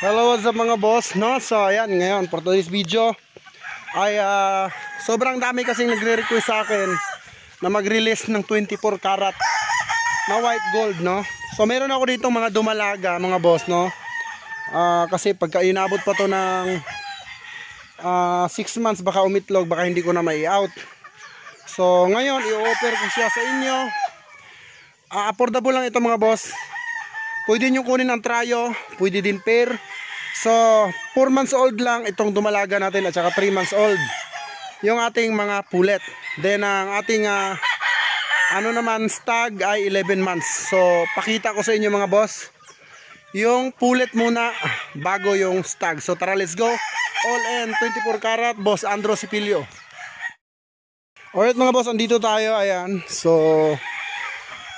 Hello, what's up mga boss, no? So ayan, ngayon for today's video ay sobrang dami kasing nagre-request sa akin na mag-release ng 24 karat na white gold, no? So meron ako dito mga dumalaga mga boss, no? Kasi pagka inabot pa to ng 6 months baka umitlog, baka hindi ko na mai-out. So ngayon i-offer ko siya sa inyo. Affordable lang ito mga boss. Pwede nyo kunin ang tryo, pwede din pair. So 4 months old lang itong dumalaga natin at saka 3 months old yung ating mga pulet. Then ang ating naman stag ay 11 months. So pakita ko sa inyo mga boss yung pulet muna bago yung stag. So tara, let's go. All in 24 karat, Boss Andro Sipilio. Alright mga boss, andito tayo. Ayan. So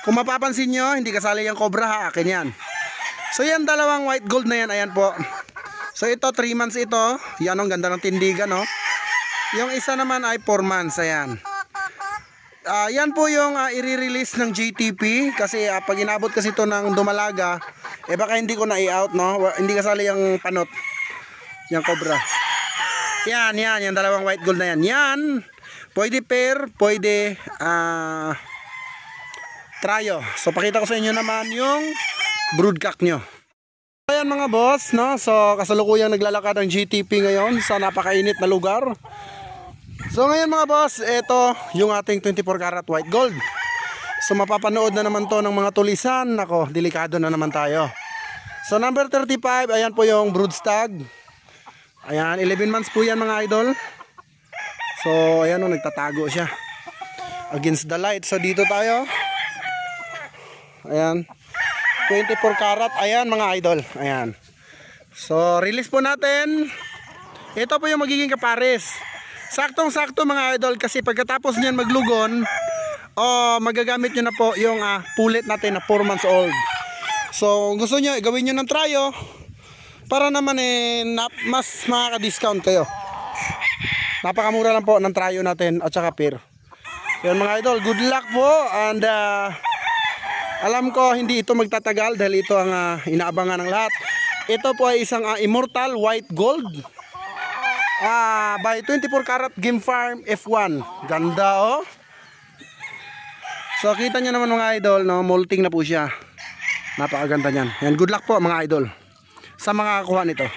kung mapapansin nyo, hindi kasali yung cobra ha, akin yan. So yan, dalawang white gold na yan, ayan po. So ito 3 months ito. Yan, ang ganda ng tindigan, no? Yung isa naman ay 4 months, ayan. Yan po yung i-release ng GTP. Kasi pag inabot kasi ito ng dumalaga, baka hindi ko na i-out, no? Hindi kasali yung panot, yung cobra. Yan, yung dalawang white gold na yan. Yan, pwede pair, pwede tryo. So pakita ko sa inyo naman yung broodcock nyo. Ayan mga boss, no? So kasalukuyang naglalakad ang GTP ngayon sa napakainit na lugar. So ngayon mga boss, ito yung ating 24 karat white gold. So mapapanood na naman to ng mga tulisan. Nako, delikado na naman tayo. So number 35, ayan po yung brood stag. Ayan, 11 months po yan mga idol. So ayan o, nagtatago siya against the light. So dito tayo. Ayan, 24 karat. Ayan mga idol, ayan. So release po natin. Ito po yung magiging kapares. Saktong sakto mga idol, kasi pagkatapos niyan maglugon, magagamit nyo na po yung pulet natin na 4 months old. So gusto nyo, gawin nyo ng tryo para naman mas makaka-discount kayo. Napakamura lang po ng tryo natin at saka pair. So yan mga idol, good luck po. And alam ko hindi ito magtatagal dahil ito ang inaabangan ng lahat. Ito po ay isang immortal white gold by 24 karat Game Farm F1. Ganda oh. So kita nyo naman mga idol, no? Molting na po siya. Napakaganda niyan. Yan, good luck po mga idol sa mga kuha nito.